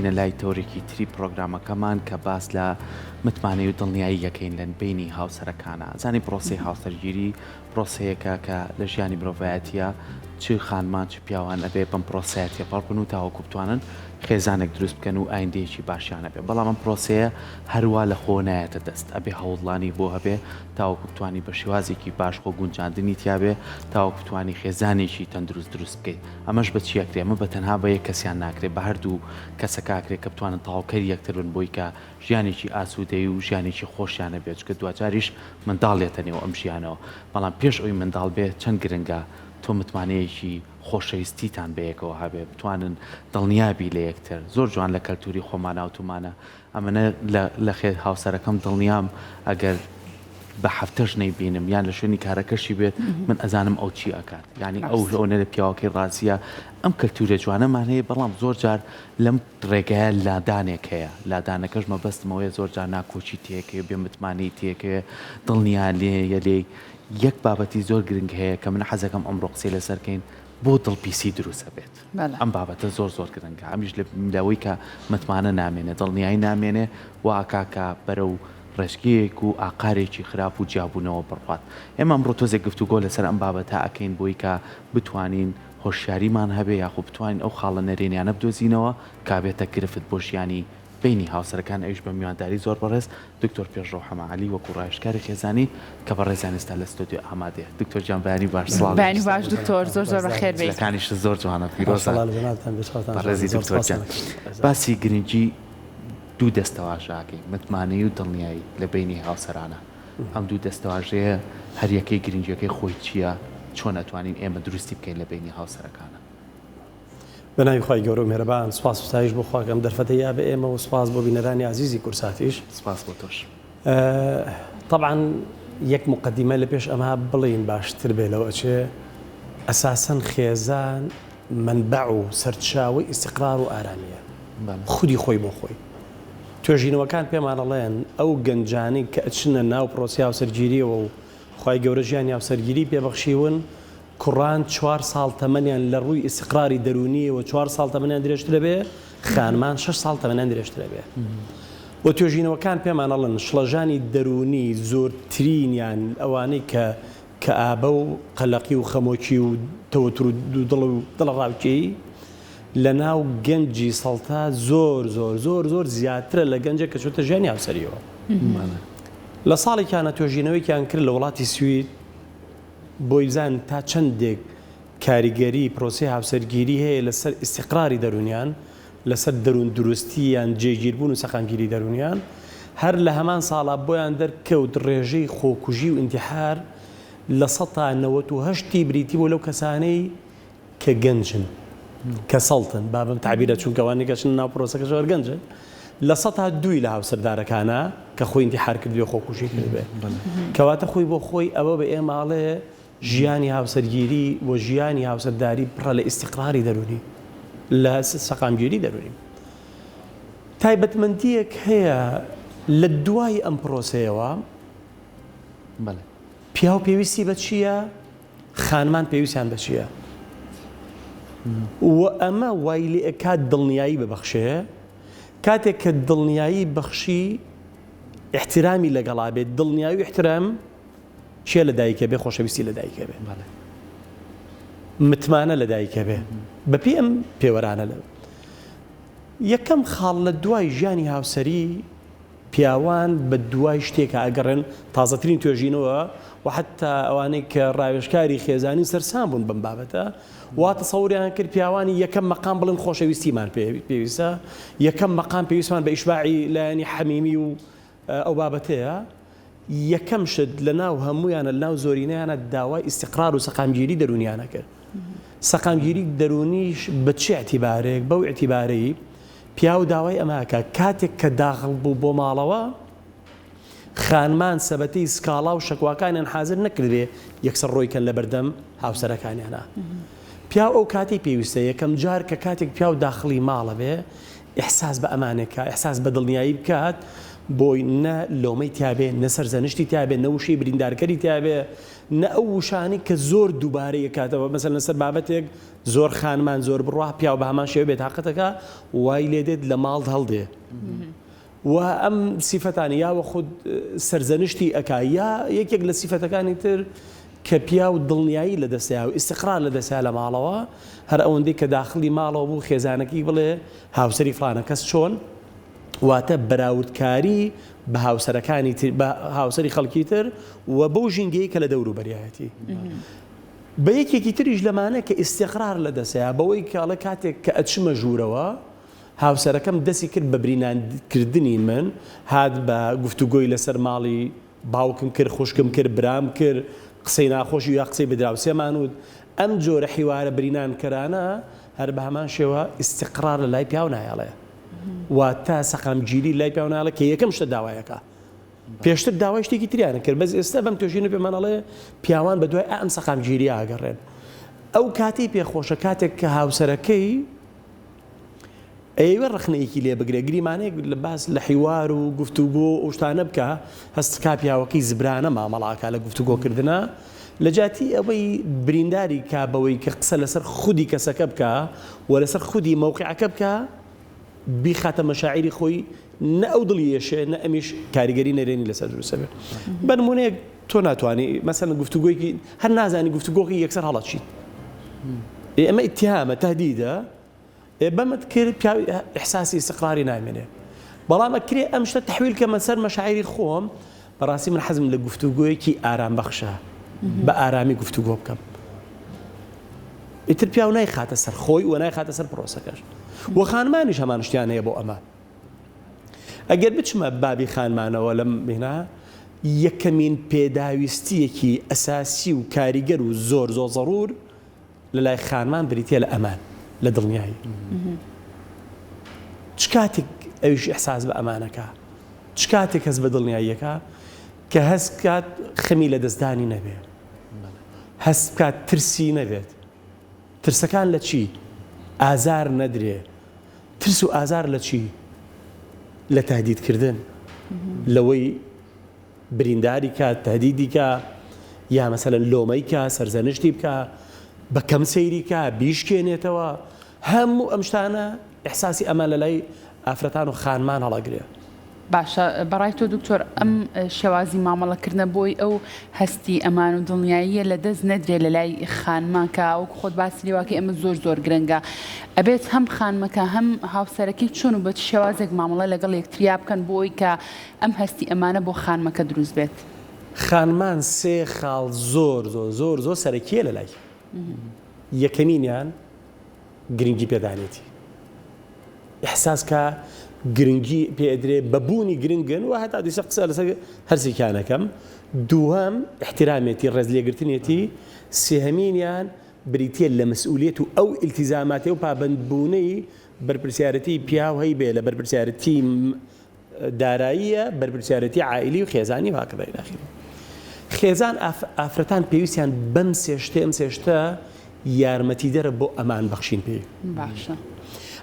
دێنە لای تۆرێکی تری پرۆگرامەکەمان کە باس لە متمانەی و دڵنیایی یەکەین لە بینی هاوسەرەکانە. زانی پرۆسی هاوسەرگیری پرۆسەیەکە کە لە ژیانی مرۆڤایەتیە چ خانمان چ پیاوان ئەبێ بەم پرۆسەیەتی پەڕبن و تاوەکو بتوانن خێزانێک دروست بکەن و ئایندەیەکی باشیانە بێ. بەڵام ئەم پرۆسەیە هەروە لە خۆ نایەتە دەست، ئەبێ هەوڵانی بۆ هەبێ تاوەکو بتوانی بە شێوازێکی باش خۆ گونجاندنی تیاابێ تاوەکو بتوانی خێزانێکی تەندروست دروست بکەیت. ئەمەش بە چیەکرێ؟ ئەمە بە تەنها بە یەک کەسیان ناکرێت، بە هەردوو کەسەکاکرێت کە بتوانن تاڵکەری یەکتر بن بۆی کە ژیانێکی ئاسوودەی و ژیانێکی خۆشیانە بێت، کە دوجاریش منداڵێتە نێو ئەم ژیانەوە. بەڵام پێش ئەوی منداڵ بێت چەند گرنگە تۆ متمانەیەکی خۆشەویستیتان بەیەکەوە هەبێ، بتوانن دڵنیابی لە یەکتر. زۆر جوان لە کەلتوری خۆمانە و تومانە ئەمەنە لە خێت هاوسەرەکەم دڵنیام ئەگەر بە هەفتەش نەیبینم یان لە شوێنی کارەکەشی بێت من ئەزانم ئەو چی ئەکات، یعنی ئەوە لە پیاوەکەی ڕاستیە. ئەم کەلتورە جوانەمان هەیە، بەڵام زۆر جار لەم ڕێگایە لادانێک هەیە. لادانەکەش مەبەستمەوەی زۆر جار ناکۆچی تێکەوە، بێ متمانەی تێکەوە، دڵنیا لێ لێ. یەک بابەتی زۆر گرنگ هەیە کە من حەزەکەم ئەمڕۆ قسەی لەسەرکەین بۆ دڵپیسی دروستە بێت. ئەم بابەتە زۆر زۆر گرنگە. ئەمیش لەوەی کە متمانە نامێنێ، دڵنیایی نامێنێ، و ئاکاکە بەرەو ڕێژگەیەک و ئاقارێکی خراپ و جیابوونەوە بڕوات. ئێمە ئەمڕۆ تۆزێک گفتوگۆ لەسەر ئەم بابەتە ئەکەین بۆی کە بتوانین هۆشیاریمان هەبێ یاخۆ بتوانین ئەو خاڵە نەرێنیانە بدۆزینەوە کابێتە گرفت بۆ ژیانی بینی هاوسەرەکان. ئەویش بە میوانداری زۆر بەڕێز دکتۆر پێشڕەو حەماعەلی وەکو ڕایشکاری خێزانی کە بە ڕێزانستا لە ستۆدیۆ ئامادەیە. دکتۆر جان بەیانی باش. سڵاو. بەیانی باش دکتۆر، زۆر زۆر بەخێر بێت. لەکانیش زۆر جوانە. پیرۆزە. بەڕێزی دکتۆر جان. باسی گرنگی دوو دەستەواژەکەی متمانەی و دڵنیایی لە بینی هاوسەرانە. ئەم دوو دەستەواژەیە هەر یەکەی گرنگیەکەی خۆی چییە؟ چۆن ئەتوانین ئێمە دروستی بکەین لە بینی هاوسەرەکانە؟ بەناوی خوای گەورە و مێرەبان، سوپاس و ستایش بۆ خواکەم دەرفەتە یا بە ئێمە و سوپاس بۆ بینەرانی عزیزی کورساتیش. سوپاس بۆ تۆش. طبعاً یەک مقدمە لە پێش ئەمە بڵین باشتر بێ لەوە چێ ئەساسەن خێزان منبع و سەرچاوی ئیستیقرار و ئارامیە خودی خۆی بۆ خۆی. توێژینەوەکان پێمان ئەڵێن ئەو گەنجانی کە ئەچنە ناو پرۆسی هاوسەرگیریەوە و خوای گەورە ژیانی هاوسەرگیری پێبەخشیون، کوڕان 4 ساڵ تەمەنیان لە ڕووی ئیستیقراری دەرونیەوە 4 ساڵ تەمەنیان درێژترە بێ، خانمان 6 ساڵ تەمەنیان درێژترە بێ. بۆ توێژینەوەکان پێمان ئەڵێن شڵەژانی دەرونی زۆرترینیان ئەوانەی کە ئابە و قەلەقی و خەمۆکی و تەوەتر و دڵ ڕاوچەی لە ناو گەنجی سەڵتا زۆر زۆر زۆر زۆر زیاترە لە گەنجە کە چۆتە ژیانی هاوسەریەوە. لە ساڵێکیانە توێژینەوەیکیان کرد لە وڵاتی سوید بۆی بزان تا چەندێک کاریگەری پرۆسی هاوسەرگیری هەیە لەسەر ئیستیقراری دەرونیان، لەسەر دەروون دروستیان، جێگیربوون و سەقامگیری دەرونیان. هەر لە هەمان ساڵا بۆیان دەرکەوت ڕێژەی خۆکوژی و ئینتیحار لە 1970 بریتی بۆ لەو کەسانەی کە گەنجن، کە سەڵتن، بابم تعبیرە چونکەوانی گەشن ناو پرۆسەکە زۆر گەنجن، لە 102 لە هاوسەردارەکانە کە خۆی ئینتیحار کردوێ خۆکوژی کردبێ. کەواتە خۆی بۆ خۆی ئەوە بە ئێماڵێ ژیانی هاوسەرگیری و ژیانی هاوسەرداری پڕە لە ئیستیقراری دەرونی، لە سەقامگیری دەرونی. تایبەتمەندیەک هەیە لە دوای ئەم پرۆسەیەوە، پیاو پێویستی بە چییە؟ خانمان پێویستیان بە چییە؟ و ئەمە وای لێ ئەکات دڵنیایی ببەخشێ. کاتێک کە دڵنیایی بەخشی احترامی لەگەڵا بێت، دڵنیایی و احترام چێ لە دایکە بێ؟ خۆشەویستی لە دایکە بێ، متمانە لە دایکە بێ. بەپێ ئەم پێوەرانە لە یەکەم خاڵ لە دوای ژیانی هاوسەری پیاوان بە دوای شتێکە ئەگەڕێن تازەترین توێژینەوە و حتا ئەوانەی کە ڕاوێژکاری خێزانی سەرسام بوون بەم بابەتە واتە سەوریان کرد پیاوانی یەکەم مەقام بڵن خۆشەویستیمان پێویستە، یەکەم مەقام پێویستمان بە ئیشباعی لایەنی حەمیمی و ئەو بابەتەیە. یەکەم شت لە ناو هەمویانە لە ناو زۆرینەیانە داوای ئیستیقرار و سەقامگیری دەرونیانە کرد. سەقامگیری دەرونیش بە چه ئەتیبارێک؟ بەو ئەتیبارەی پیاو داوای ئەماکە کاتێک کە داخڵ بوو بۆ ماڵەوە خانمان سەبەتەی سکاڵا و شەکواکانیان حازر نەکردێ یەکسەر ڕۆیکەن لە بەردەم هاوسەرەکانیانە. پیاو ئەو کاتی پێویستە یەکەم جار کە کاتێک پیاو داخڵی ماڵە بێ ئیحساس بە ئەمانێکە، ئیحساس بە دڵنیایی بکات بۆی نە لۆمەی تیاابێ نە سەرزەنشتی تیاابێ نەوشی بریندارکەری تیاابێ نە ئەو وشانی کە زۆر دووبارەیە کاتەوە مەسەر لەسەر بابەتێک زۆر خانمان زۆر بڕوا پیا بە هەمان شێوە بێت تااقەتەکە وای لێ دێت لە ماڵ هەڵدێ و ئەم سیفەتانی یاوە خود سەرزەنشتی ئەکا یا یەکێک لە سیفەتەکانی تر کە پیا و دڵنیایی لە دەستیا و ئیسقرار لە دەستیا لە ماڵەوە هەر ئەوەندەی کە داخلی ماڵەوە بوو خێزانەکەی بڵێ هاوسەری فلانە کەس چۆن واتە بەراوردکاری بە هاوسەرەکانی بە هاوسەری خەڵکی تر و بەو ژینگەی کە لە دەوروبەریایەتی بە یەکێکی تریش لەمانە کە ئیسقرار لە دەستیا بەوەی کاڵە کاتێک کە ئەچمە ژوورەوە هاوسەرەکەم دەستی کرد بە بریناندکردنی من هات بە گفتوگۆی لەسەر ماڵی باوکم کرد خوشکم کرد برام کرد قسەی ناخۆشی یا قسەی بەدراوسێمان و ئەم جۆرە حیوارە برینانکەرانە هەر بە هەمان شێوە ئیسقرار لە لای پیاو نایەڵێ واتە سەقامگیری لای پیاو نایەڵێ کە یەکەم شتە داوایەکە پێشتر داوای شتێکی تریانە کرد بەس ئێستا بەم توێژینە پێمانەڵێ پیاوان بە دوای ئەم سەقامگیری ئاگەڕێن ئەو کاتی پێخۆشە کاتێک کە هاوسەرەکەی ئێوە ڕخنەیەکی لێ بگرێ گریمانەیەک لە باس لە حیوار و گفتوگۆ و شتانە بکە هەستکا پیاوەکەی زبرانە مامەڵاکە لە گفتوگۆکردنە لە جاتی ئەوەی برینداری کا بەوەی کە قسە لەسەر خودی کەسەکە بکە و لەسەر خودی مووقعەکە بکە بیخاتە مەشاعری خۆی نە ئەو دڵیەشێ نە ئەمیش کاریگەری نەرێنی لەسەر دروستە بێت بەنمونەیەک تۆ ناتوانانی مەسەن گفتوگۆیکی هەر نازانی گفتوگۆکی یەکسەر هەڵەچیت ئەمە ئیتیهامە تهدیدە بەمت کرد ئیحساسی استقراری نامێنێ بەڵام ئەکرێ ئەم شتە تحویل کەمە سەر مەشاعری خۆم بەڕاستی من حەزم لە گفتوگۆیەکی ئارام بەخشە بە ئارامی گفتوگۆ بکەم ئیتر پیاو نایخاتە سەر خۆی و نایخاتە سەر پرۆسەکەش و خانمانیش هەمان شتیان هەیە بۆ ئەمە ئەگەر بچمە بابی خانمانەوە لەم بینە یەکەمین پێداویستیەکی ئەساسی و کاریگەر و زۆر زۆر ضرور لە لای خانمان بریتە لە ئەمان لە دڵنیایی چ کاتێک ئەویش ئەحساس بە ئەمانەکە چ کاتێک هەست بە دڵنیاییەکە کە هەست کات خەمی لە دەستدانی نەبێت هەست کات ترسی نەبێت ترسەکان لە چی؟ ئازار نەدرێ ترس و ئازار لە چی؟ لە تهدیدکردن لەوەی برینداری کە تهدیدی کە یا مەسەلەن لۆمەی کە سەرزەنشتی بکە بە کەم سەیری کە بیشکێنێتەوە هەموو ئەم شتانە ئیحساسی ئەمە لە لای ئافرەتان و خانمان هەڵەگرێ باشە بەڕای تۆ دکتۆر ئەم شێوازی مامەڵەکردنە بۆی ئەو هەستی ئەمان و دڵنیاییە لە دەست نەدرێت لە لای خانمانکە ئەو خۆت باسی لێواکە ئەمە زۆر زۆر گرنگە ئەبێت هەم خانمەکە هەم هاوسەرەکەی چۆن و بە شێوازێک مامەڵە لەگەڵ یەکتریا بکەن بۆی کە ئەم هەستی ئەمانە بۆ خانمەکە دروست بێت خانمان سێ خاڵ زۆر زۆر زۆر زۆر سەرەکیە لە لای یەکەمینیان گرنگی پێدانێتی ئیحساس کە گرنگی پێدرێ بەبوونی گرنگن و هەتا دیسە قسە لەسەر هەرسێکیانەکەم دووەم احترامێتی ڕێزلێگرتنێتی سێهەمینیان بریتە لە مەسئولیت و ئەو ئیلتیزاماتی و پابەندبوونەی بەرپرسیارەتی پیاو هەی بێ لە بەرپرسیارەتی داراییە بەرپرسیارەتی عائیلی و خێزانی و هاکەدای داخلی خێزان ئافرەتان پێویستیان بەم سێشتە ئەم سێشتە یارمەتی دەرە بۆ ئەمان بەخشین پێی باشە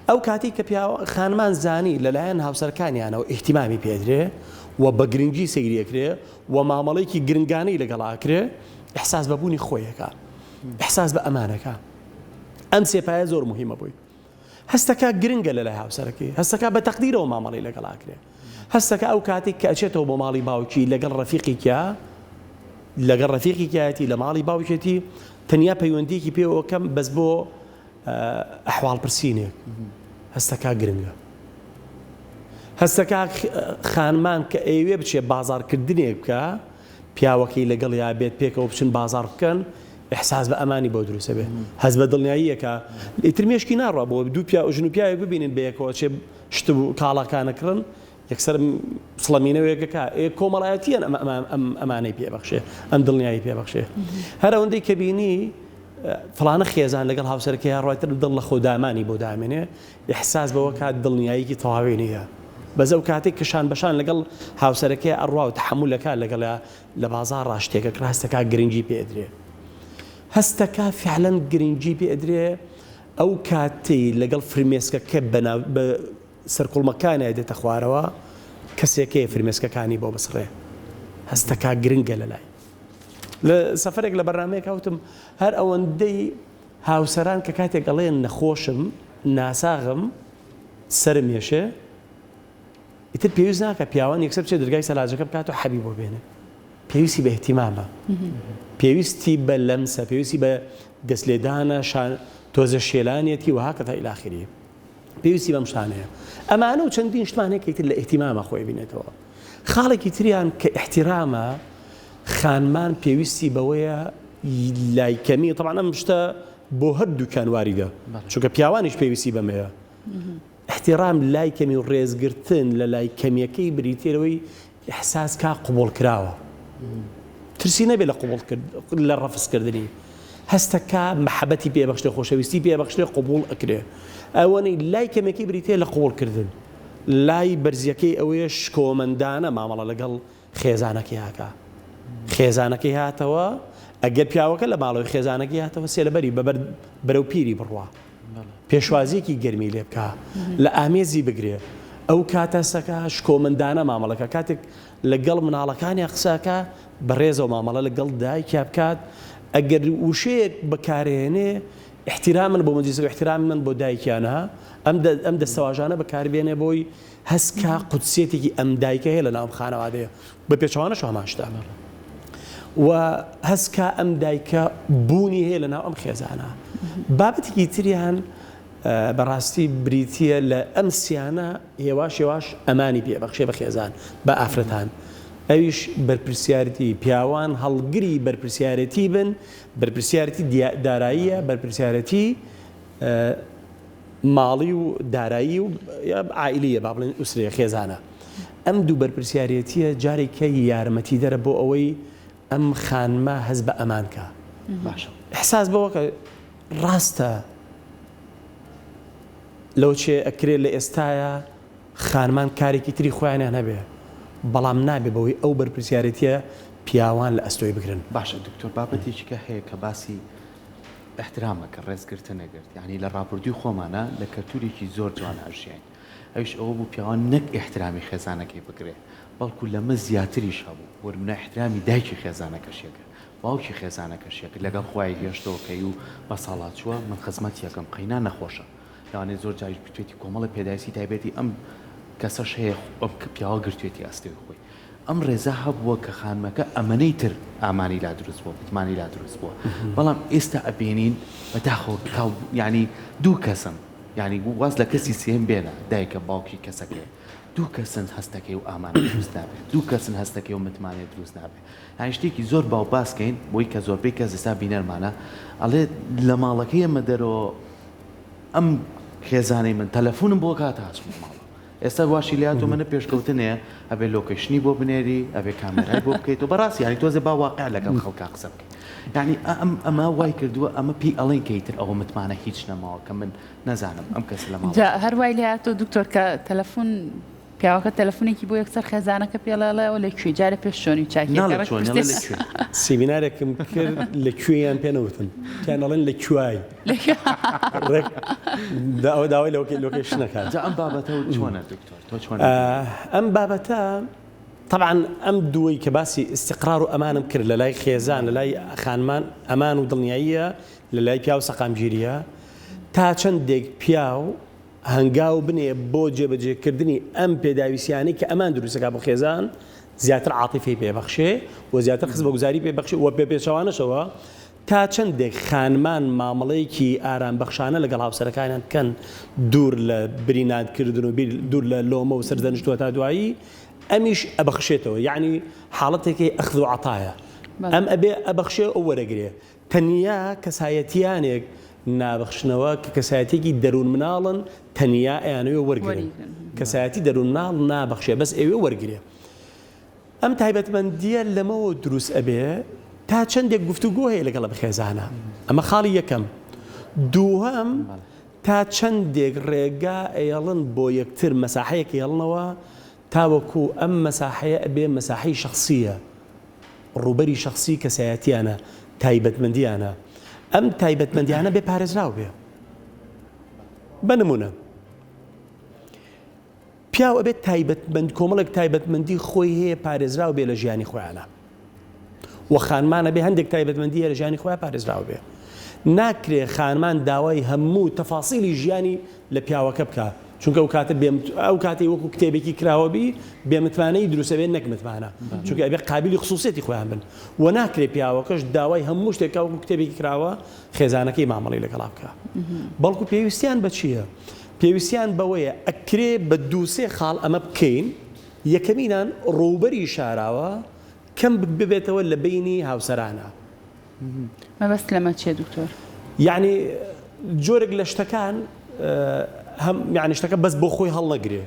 ئەو کاتی کە خانمان زانی لەلایەن هاوسەرەکانیانەوە ئیحتیمامی پێدرێ و بە گرنگی سەیریەکرێ و مامەڵەیەکی گرنگانەی لەگەڵاکرێ ئیحساس بەبوونی خۆیەکە ئیحساس بە ئەمانەکە ئەم سێپایە زۆر مهمە بووی هەستەکە گرنگە لەلای هاوسەرەکەی هەستەکە بە تەقدیرەوە مامەڵەی لەگەڵاکرێ هەستەکە ئەو کاتێک کە ئەچێتەوە بۆ ماڵی باوکی لەگەڵ ڕەفیقێکیەتی لە ماڵی باوکێتی تەنیا پەیوەندیەکی پێوە کەم بەس بۆ ئەحواڵ پرسینێک هەستەکە گرنگە هەستەکە خانمان کە ئەوێ بچێ بازارکردنێک بکە پیاوەکەی لەگەڵ یا بێت پێکەوە بچن بازار بکەن ئیحساس بە ئەمانی بۆ دروستە بێ هەست بە دڵنیاییەکە ئیتر مێشکی ناڕوا بۆ دوو پیا ژن و پیاوێک ببینن بەیەکەوە چێ شت و کاڵاکانەکردن یەکسەر سڵەمینەوەیەکەکە کۆمەڵایەتیان ئەمانەی پێبەخشێ ئەم دڵنیایی پێبەخشێ هەر ئەوەندەی کە بینی فلانە خێزان لەگەڵ هاوسەرەکەی ڕایتر دڵ لە خۆدامانی بۆ دامێنێ ئیحساس بەوە کات دڵنیاییکی تەواوی نییە بەزە و کاتێک کەشان بەشان لەگەڵ هاوسەرەکەی ئەڕوا و تحملەکە لەگەڵ لە بازار ڕاشتێکە هەستەکە گرنگی پێدرێ هەستەکە فعلەن گرنگی پێدرێ ئەو کاتی لەگەڵ فرمێسکەکە بە سەرکوڵمەکانە دێتە خوارەوە کەسێکەیە فرمێسکەکانی بۆ بسڕێ هەستەکە گرنگە لە لای لە سەفەرێک لە بەرنامەیەک هاوتم هەر ئەوەندەی هاوسەران کە کاتێک ئەڵێن نەخۆشم ناساغم سرم ێشێ ئیتر پێویست ناکە پیاوان یەکسەر بچێت دەرگای سەلاجەکە بکات و حەبی بۆ بێنێ پێویستی بە احتیمامە پێویستی بە لەمسە پێویستی بە دەستلێدانە تۆزە شێلانێتی وها کە تا ئیلاخری پێویستی بەم شتانەیە ئەمانە و چەندین شتانەیە کە ئیتر لە احتیمامە خۆی بینێتەوە خاڵێکی تریان کە احتیرامە خانمان پێویستی بەوەیە لایکەمی طبعا ئەم شتە بۆ هەردووکان واریدە چونکە پیاوانیش پێویستی بەمەیە احتیرام لایکەمی و ڕێزگرتن لە لایکەمیەکەی بریتێرەوەی احساس کا قبول کراوە ترسی نەبێت لە قبول لە ڕەفزکردنی هەستەکە محەبەتی پێبەخشێ خۆشەویستی پێبەخشێ قبول ئەکرێ ئەوەنەی لایکەمێکی بریتێ لە قبولکردن لای بەرزیەکەی ئەوەیە شکۆمەندانە مامەڵە لەگەڵ خێزانەکەی هاکە خێزانەکەی هاتەوە ئەگەر پیاوەکە لە ماڵەوەی خێزانەکەی هاتەوە سێلەبەری بەرەو پیری بڕوا پێشوازیەکی گەرمی لێ بکە لە ئامێزی بگرێ ئەو کاتەسەکە شکۆمەندانە مامەڵەکە کاتێک لەگەڵ مناڵەکانی قساکە بەڕێزەوە مامەڵە لەگەڵ دایکیا بکات ئەگەر وشەیەک بەکارهێنێ احترامن بۆ مەجلیس و احترام من بۆ دایکیانە ئەم دەستەواژانە بەکاربێنێ بۆی هەستکە قودسێتێکی ئەم دایکە هەیە لە ناو خانەوادەیە بە پێچەوانەش هەماشتا و هەستکە ئەم دایکە بوونی هەیە لە ناو ئەم خێزانە بابەتێکی تریان بەڕاستی بریتیە لە ئەم سیانە هێواش ئەمانی پێبەخشێ بە خێزان بە ئافرەتان ئەویش بەرپرسیارەتی پیاوان هەڵگری بەرپرسیارەتی بن بەرپرسیارەتی داراییە بەرپرسیارەتی ماڵی و دارایی و عائیلیە با بڵێن ئوسرەیە خێزانە ئەم دوو بەرپرسیارەتیە جارێکە یارمەتی دەرە بۆ ئەوەی ئەم خانمە هەز بە ئەمانکە باشە احساس بەوە کە ڕاستە لەو چێ ئەکرێت لە ئێستایە خانمان کارێکی تری خۆیانیان هەبێ بەڵام نابێ بەوەی ئەو بەرپرسیارەتیە پیاوان لە ئەستۆی بگرن باشە دکتۆر بابەتێکی کە هەیە کە باسی احترامەکە ڕێزگرتن نەگرت یعنی لە ڕاپردوی خۆمانە لە کەلتورێکی زۆر جوان ئاژیان ئەوش ئەوە بوو پیاوان نەک احترامی خێزانەکەی بگرێ بەڵکو لەمە زیاتریش هەبوو وەرمونە احترامی دایکی خێزانەکەشێکە باوکی خێزانەکەشێک لەگەڵ خوای هێشتەوەکەی و بە ساڵات چووە من خزمەت یەکەم قەینا نەخۆشە لەوانێت زۆر جاریش بتوێتی کۆمەڵی پێداویستی تایبەتی ئەم کەسەش هەیە پیاوە گرتوێتی ئەستێوی خۆی ئەم ڕێزە هەبووە کە خانمەکە ئەمەنەی تر ئامانی لا دروست بووە بتمانی لا دروست بووە بەڵام ئێستا ئەبینین بەداخۆ ینی دوو کەسن ینی واز لە کەسی سێم بێنە دایکە باوکی کەسەکەی دوو کەسن هەستەکەی و ئامانە دروست نابێت دوو کەسن هەستەکەی و متمانێت دروست نابێت هەر شتێکی زۆر باو باسکەین بۆی کە زۆربەی کەس ئێستا بینەرمانە ئەڵێ لە ماڵەکەی ئەمە دەرەوە ئەم خێزانەی من تەلەفۆنم بۆ کات هاچم ماڵە ئێستا واشی لات و منە پێشکەوتنێ ئەبێ لۆکیشنی بۆ بنێری ئەبێ کامێرای بۆ بکەیت و بەڕاستی ینی تۆزێ با واقع لەگەڵ خەڵکا قسە بکەیت یعنی ئەمە وای کردووە ئەمە پێی ئەڵێن کەیتر ئەوە متمانە هیچ نەماوە کە من نەزانم ئەم کەس لە ماڵ هەر وای لێ هاتۆ دکتۆر کە تەلەفۆن پیاوەکە تەلەفۆنێکی بۆ یەکسەر خێزانەکە پێڵەڵەوە لەکوێ جارە پێش شۆنی چاکی سیمینارێکم کرد لەکوێیان پێ نەوتن پیان ئەڵێن لە کوای ئەوە داوای لۆکیشنەکات ئەم بابەتە چۆنە دکتۆر تۆ چۆن ئەم بابەتە طبعا ئەم دووەی کە باسی استقرار و ئەمانم کرد لە لای خێزان لە لای خانمان ئەمان و دڵنیاییە لە لای پیا و سەقامگیریە تا چەندێک پیا و هەنگاو بنێ بۆ جێبەجێکردنی ئەم پێداویستیانی کە ئەمان دروستەکە بۆ خێزان زیاتر عاتیفی پێبەخشێ و زیاتر خزمەتگوزاری پێبەخشێ و پێچەوانەشەوە تا چەندێک خانمان مامەڵەیەکی ئارام بەخشانە لەگەڵ هاوسەرەکانیان بکەن دوور لە برینادکردن و دوور لە لۆمە و سەردەنیشتووە تا دوایی ئەمیش ئەبەخشێتەوە یعنی حاڵەتێکی ئەخذ و عەتایە ئەم ئەبێ ئەبەخشێ ئەو وەرەگرێ تەنیا کەسایەتیانێک نابەخشنەوە کە کەسایەتێکی دەروون مناڵن تەنیا ئەیانەوێ وەرگرن کەسایەتی دەروون مناڵ نابەخشێ بەس ئێوێ وەرگرێ ئەم تایبەتمەندیە لەمەوە دروست ئەبێ تا چەندێک گفتوگۆ هەیە لەگەڵ بەخێزانە ئەمە خاڵی یەکەم دووهەم تا چەندێک ڕێگا ئەیەڵن بۆ یەکتر مەساحەیەک هێڵنەوە تاوەکو ئەم مەساحەیە ئەبێ مەساحەی شەخسیە ڕوبەری شەخسی کەسایەتیانە تایبەتمەندیانە ئەم تایبەتمەندیانە بێ پارێزراو بێ بنمونە پیاو ئەبێت تایبەتمەند کۆمەڵێک تایبەتمەندی خۆی هەیە پارێزراو بێ لە ژیانی خۆیانە و خانمانە بێ هەندێک تایبەتمەندی هەیە لە ژیانی خۆیان پارێزراو بێ ناکرێ خانمان داوای هەموو تەفاسیلی ژیانی لە پیاوەکە بکە چونکە ئەو کاتی وەکو کتێبێکی کراوەبی بێمتوانەی دروستە بێت نەک متمانە چونکە ئەبێ قابلی خصوصیەتی خۆیان بن و ناکرێ پیاوەکەش داوای هەموو شتێکا وەکو کتێبێکی کراوە خێزانەکەی مامەڵی لەگەڵا بکە بەڵکو پێویستیان بە چییە؟ پێویستیان بەوەیە ئەکرێ بە دووسێ خاڵ ئەمە بکەین یەکەمینان ڕووبەری شاراوە کەم ببێتەوە لە بینی هاوسەرانە مەبەست لەمە چیە دکتۆر؟ یعنی جۆرێک لە شتەکان یعنی شتەکە بەس بۆ خۆی هەڵنەگرێ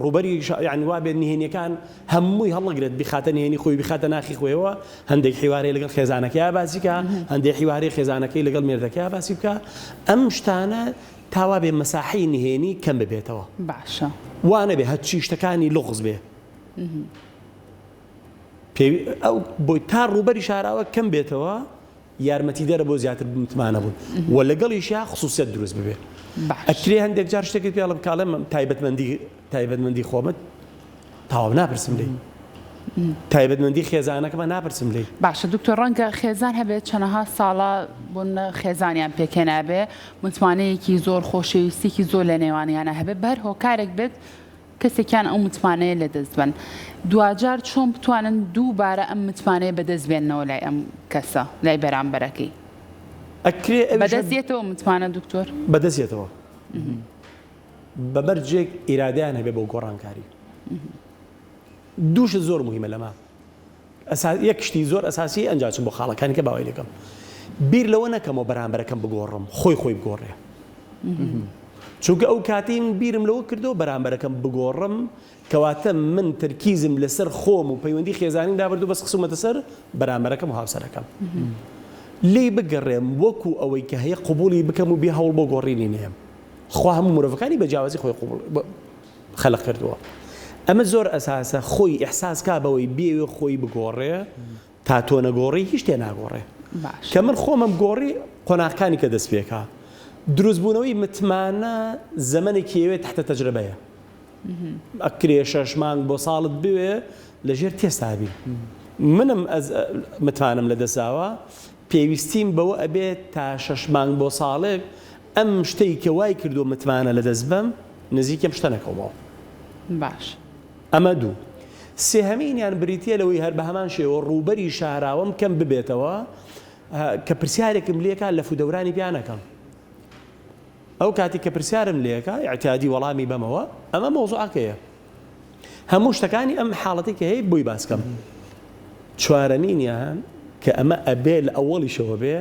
ڕووبەری یعنی وا بێت نهێنیەکان هەمووی هەڵنەگرێت بخاتە نهێنی خۆی بخاتە ناخی خۆیەوە هەندێک حیوارەیە لەگەڵ خێزانەکەی باسی بکە هەندێک حیوارەی خێزانەکەی لەگەڵ مێردەکەی باسی بکە ئەم شتانە تاوا بێ مەساحەی نهێنی کەم ببێتەوە باشە وانە بێ هەرچی شتەکانی لغز بێ ئەو بۆی تا ڕووبەری شاراوە کەم بێتەوە یارمەتی دەرە بۆ زیاتر متمانە بوون و لەگەڵیشیا خصوصیت دروست ببێ ئەکرێ هەندێک جار شتێکی پێڵە بکاڵێم تایبەتمەندی خۆمت تاوا ناپرسم لێ تایبەتمەندی خێزانەکەمە ناپرسم لێ باشە دکتۆر ڕەنگە خێزان هەبێت چەندەها ساڵە بوون خێزانیان پێکێنابێ متمانەیەکی زۆر خۆشەویستێکی زۆر لە نێوانیانە هەبێت بەر هۆکارێک بێت کەسێکیان ئەو متمانەیە لەدەست بن دوجار چۆن بتوانن دووبارە ئەم متمانەیە بەدەست بێننەوە لای ئەم کەسە لای بەرامبەرەکەی بەدەستێتەوە متمانە دکتۆر بەدەستێتەوە بەبەرجێک ئیرادیان هەبێ بۆ گۆڕانکاری دووشت زۆر مهمە لەمە یەک شتی زۆر ئەساسی ئەنجاچم بۆ خاڵەکانی کە باوای لەکەم بیر لەوە نەکەمەوە بەرامبەرەکەم بگۆڕم خۆی بگۆڕێ چونکە ئەو کاتیم بیرم لەوە کردو بەرامبەرەکەم بگۆڕم کەواتە من تەرکیزم لەسەر خۆم و پەیوەندی خێزانیم دابردوو بەس قسومەتە سەر بەرامبەرەکەم و هاوسەرەکەم لێی بگەڕێم وەکو ئەوەی کە هەیە قبولی بکەم و بێ هەوڵ بۆ گۆڕینی نێم خوا هەموو مرۆڤەکانی بەجیاوازی خۆی خەلق کردووە ئەمە زۆر ئەساسە خۆی ئیحساس کا بەوەی بێوێ خۆی بگۆڕێ تا تۆ نەگۆڕی هیچ تێ ناگۆڕێ کە من خۆمم گۆڕی قۆناغەکانی کە دەست پێکا دروستبوونەوەی متمانە زەمەنێکی ئەوێ تحتە تەجربەیە ئەکرێ 6 مانگ بۆ ساڵت بوێ لەژێر تێستابی منم متمانم لەدەساوە پێویستیم بەوە ئەبێت تا 6 مانگ بۆ ساڵێک ئەم شتەی کە وای کردو متمانە لەدەست بم نزیکەم شتە نەکەومەوە باش ئەمە دوو سێهەمینیان بریتە لەوەی هەر بە هەمان شێوە ڕووبەری شاراوەم کەم ببێتەوە کە پرسیارێکم لێکا لە فودەورانی پیانەکەم ئەو کاتی کە پرسیارم لێکە ئاعتیادی وەڵامی بەمەوە ئەمە مۆزوعەکەیە هەموو شتەکانی ئەم حاڵەتی کە هەیە بۆی باسکەم چوارەمینیان کە ئەمە ئەبێ لە ئەوەڵیشەوە بێ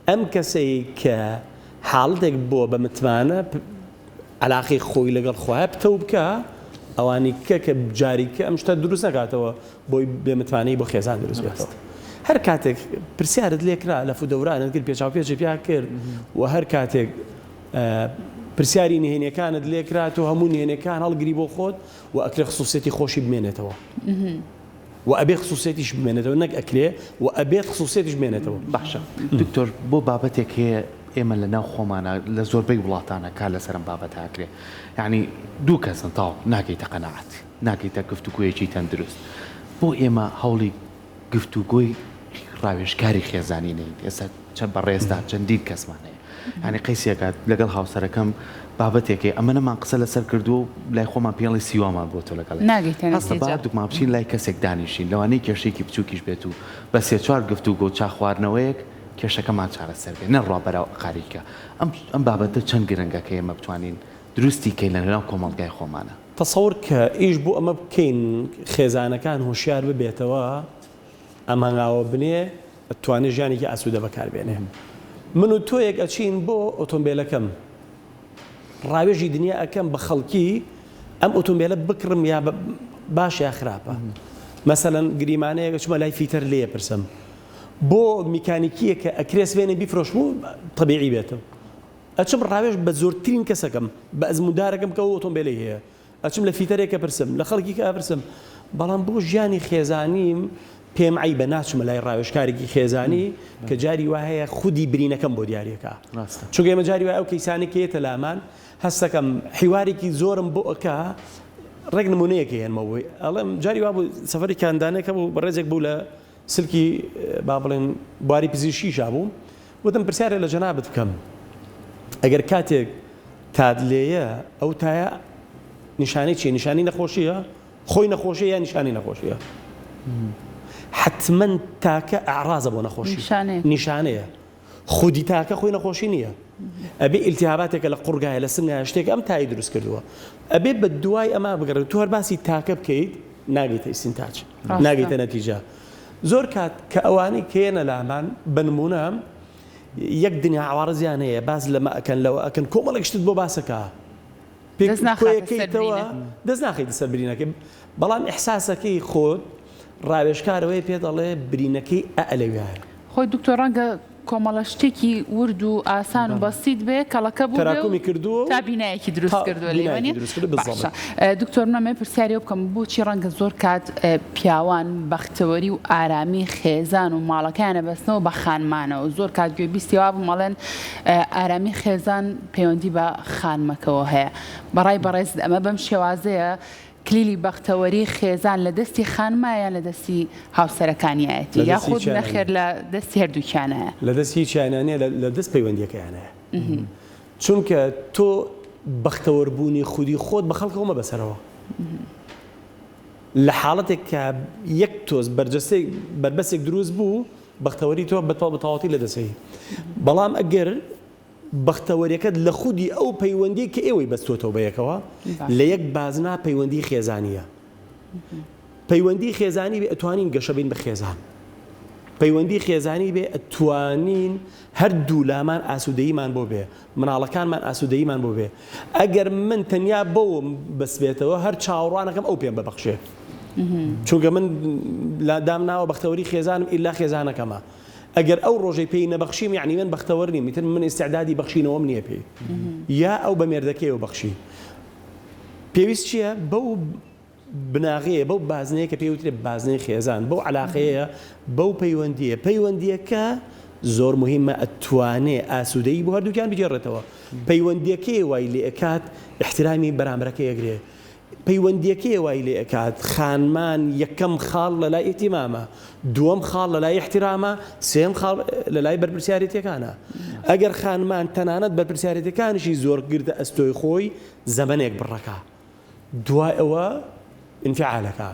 ئەم کەسەی کە حاڵەتێک بۆ بە متمانە علاقی خۆی لەگەڵ خۆیان پتە بکە ئەوانی کە جاریکە ئەم شتە دروست نکاتەوە بۆی بێمتوانەی بۆ خێزان دروست بێتەوە هەر کاتێک پرسیارت لێکرا لە فودەورانت کرد پێچاوپێکی پیا کرد و هەر کاتێک پرسیاری نهێنیەکانت لێکرات و هەموو نهێنەکان هەڵگری بۆ خۆت و ئەکرێ خصوصیەتی خۆشی بمێنێتەوە و ئەبێ خصوصیەتیش بمێنێتەوە نەک ئەکرێ و ئەبێت خصوصیەتیش بمێنێتەوە باشە دکتۆر بۆ بابەتێک هەیە ئێمە لە ناو خۆمانە لە زۆربەی وڵاتانە کار لەسەرم بابەت هاکرێ یعنی دوو کەسن تاو ناکەیتە قەناعەت ناکەیتە گفتوگویەکی تەندروست بۆ ئێمە هەوڵی گفتوگۆی ڕاوێژکاری خێزانی نین ئێستا چەند بەڕێزدا چەندین کەسمان هەیە ینی قەیسێکات لەگەڵ هاوسەرەکەم بابەتێکی ئەمە نەمان قسە لەسەر کردو و لای خۆمان پێڵی سیوامان بۆ تۆ لەگەڵ هەستە باردوکمان بچین لای کەسێک دانیشین لەوانەی کێشێکی بچووکیش بێت و بە سێ چوار گفتوگۆ چاخواردنەوەیەک کێشەکەمان چارەسەر بێت نەڕوا بەراو قاریکە ئەم بابەتە چەند گرنگە کە ئێمە بتوانین دروستی کەین لەناو کۆمەڵگای خۆمانە تەسەوور کە ئیش بۆ ئەمە بکەین خێزانەکان هوشیار ببێتەوە ئەم هەنگاوە بنێ توانێت ژیانێکی ئاسوودە بەکاربێنێ من و تۆیەک ئەچین بۆ ئۆتۆمبیلەکەم ڕاوێژی دنیا ئەەکەم بە خەڵکی ئەم ئۆتۆمبیلە بکڕم یا باش یا خراپە مەسەلەن گریمانەیەکە چمە لای فیتەر لێ پرسم بۆ میکانیکیە کە ئەکرێس وێنێ بیفرۆشم و طبیعی بێتم ئەچم ڕاوێژ بە زۆرترین کەسەکەم بە ئەزمودارەکەم کە ئۆتۆمبیلەی هەیە ئەچم لە فیتەرێکە پرسم لە خەڵکی کە ئەپرسم بەڵام بۆ ژیانی خێزانیم پێم عیبە ناچمە لای ڕاوێژکارێکی خێزانی کە جاری وا هەیە خودی برینەکەم بۆ دیارەکە چونکە ئێمە جاری وای ئەو کەیسانێک هەیەتە لامان هەستەکەم حیوارێکی زۆرم بۆ ئەکا ڕێک نمونەیەکی هێنمەوەی ئەڵێم جاری وا بوو سەفەری کاندانێکە بوو بەڕێزێک بوو لە سلکی با بڵێن بواری پزیشکیشا بوو وتم پرسیارێک لە جەنابەت بکەم ئەگەر کاتێک تات لێیە ئەو تایە نیشانەی چیە نیشانی نەخۆشیە خۆی نەخۆشیە یا نیشانی نەخۆشیە حتمما تاکە ئەعرازە بۆ نەخۆشی نیشانەیە خودی تاکە خۆی نەخۆشی نییە ئەبێ ئیلتیهاباتێکە لە قورگایە لە سنگایە شتێک ئەم تایی دروست کردووە ئەبێ بە دوای ئەمە بگەڕێت تو هەر باسی تاکە بکەیت ناگەیتە ئیسینتاج ناگەیتە نەتیجە زۆر کات کە ئەوانەی کێنە لامان بنمونە یەک دنیا عوارضیان هەیە باز لەمە ئەکەن لەوە ئەکەن کۆمەڵێک شتت بۆ باسەکە دەست ناخیتە سەر برینەکە بەڵام ئیحساسەکەی خۆت ڕاوێژکارەوەی پێ دەڵێ برینەکەی ئەلەویایە خۆی دکتۆر ڕەنگە کۆمەڵە شتێکی ورد و ئاسان و بەسیت بێ کەڵەکە بوو تراکمی کردووە تا بینایەکی دروست کردووە لێوانێ دکتۆر منەمێ پرسیاری بکەم بۆچی ڕەنگە زۆر کات پیاوان بەختەوەری و ئارامی خێزان و ماڵەکانە بەستنەوە بە خانمانەوە زۆر کات گوێبیستیوا بمەڵێن ئارامی خێزان پەیوەندی بە خانمەکەەوە هەیە بەڕای بەڕێز ئەمە بەم شێوازەیە کلیلی بەختەوەری خێزان لە دەستی خانمایە لە دەستی هاوسەرەکانیایەتی یاخود نەخێر لە دەستی هەردووکیانەیە لە دەستی چیانانەیە لە دەست پەیوەندیەکەیانەیە چونکە تۆ بەختەوەربوونی خودی خۆت بە خەڵکەوە بەسەرەوە لە حاڵەتێک کە یەک تۆز بربەسێک دروست بوو بەختەوەری تۆ بەتەواوەتی لە دەسەی بەڵام ئەگەر بەختەوەریەکەت لە خودی ئەو پەیوەندی کە ئێوەی بەستۆتەوە بەیەکەوە لە یەک بازنا پەیوەندی خێزانیە پەیوەندی خێزانی بێ ئەتوانین گەشە بین بە خێزان پەیوەندی خێزانی بێ ئەتوانین هەردوو لامان ئاسوودەییمان بۆ بێ مناڵەکانمان ئاسوودەییمان بۆ بێ ئەگەر من تەنیا بەوم بەسبێتەوە هەر چاوەڕوانەکەم ئەو پێم ببەخشێ چونکە من دامناوە بەختەوەری خێزانم ئیلا خێزانەکەمە ئەگەر ئەو ڕۆژەی پێی نەبەخشیم یعنی من بەختەوەر نیم میتر من ئیستعدادی بەخشینەوەم نییە پێی یا ئەو بە مێردەکەیەوە بەخشی پێویست چییە بەو بناغەیە بەو بازنەیە کە پێوترێت بازنەی خێزان بەو علاقەیە بەو پەیوەندیەکە زۆر مهمە ئەتوانێ ئاسوودەیی بۆ هەردووکیان بگێڕێتەوە پەیوەندیەکەی وای لێ ئەکات احترامی بەرامبەرەکەی ئەگرێ پەیوەندیەکەی وای لێ ئەکات خانمان یەکەم خاڵ لە لای ئیتیمامە دووەم خاڵ لە لای احترامە سێم خاڵ لە لای بەرپرسیارەتیەکانە ئەگەر خانمان تەنانەت بەرپرسیارەتەکانیشی زۆر گردە ئەستۆی خۆی زەمەنێک بڕەکە دوای ئەوە انفعالەکە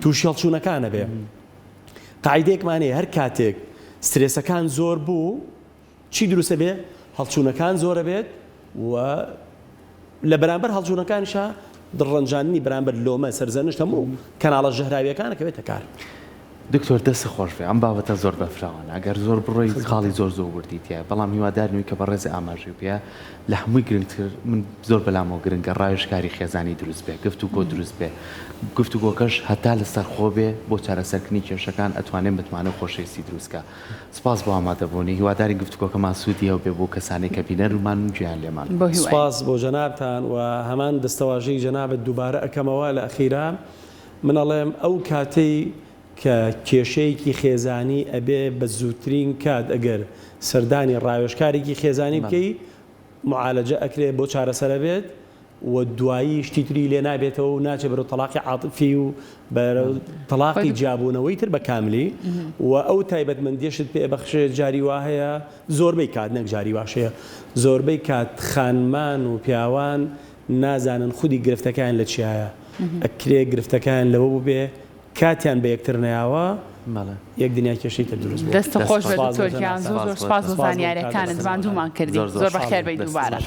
تووشی هەڵچوونەکانە بێ قاعیدەیەکمانەیە هەر کاتێک سترێسەکان زۆر بوو چی دروستە بێ هەڵچوونەکان زۆرە بێت و لە بەرامبەر هەڵچوونەکانیشە دڕەنجاندنی بەرامبەر لۆمە سەرزەنشت هەموو کەناڵە ژەهراویەکانە کە بێتە کار دکتۆر دەست خۆش بێ ئەم بابەتە زۆر بەفراوانە ئەگەر زۆر بڕۆی خاڵی زۆر وردیتە بەڵام هیوادارنەوەی کە بە ڕێزی ئاماژی پێ لە هەمووی گرنگتر من زۆر بەلامەوە گرنگە ڕایشکاری خێزانی دروست بێ گفتوگۆ دروست بێ گفتوگۆکەش هەتا لەسەر خۆ بێ بۆ چارەسەرکردنی کێشەکان ئەتوانێت بتوانێت خۆشەویستی دروستکە سپاس بۆ ئامادەبوونی هیواداری گفتوگۆکەمان سوودیەوە بێ بۆ کەسانی کە بینەرمان و گیان لێمان سپاس بۆ جەنابتان و هەمان دەستەواژەی جەنابەت دووبارە ئەکەمەوە لە ئەخیرا من ئەڵێم ئەو کاتەی کە کێشەیەکی خێزانی ئەبێ بە زووترین کات ئەگەر سەردانی ڕاوێژکارێکی خێزانی بکەی معالەجە ئەکرێ بۆ چارەسەرە بێت و دوایی شتی تری لێ نابێتەوە و ناچێت بەرەو تەلاقی عاتفی و تەلاقی جیابوونەوەی تر بە کاملی و ئەو تایبەتمەندیەشت پێ بەخشێت جاری وا هەیە زۆربەی کات نەک جاری واشەیە زۆربەی کات خانمان و پیاوان نازانن خودی گرفتەکان لە چیایە ئەکرێ گرفتەکان لەوە بێ کاتیان بە یەکتر نەیاوە یەک دنیا کێشەی تر دروست دەستە خۆش بە دکتۆر گیان زۆر سپاس بۆ زانیاریەکانت زاندومان کردی زۆر بەخێر بێی دووبارە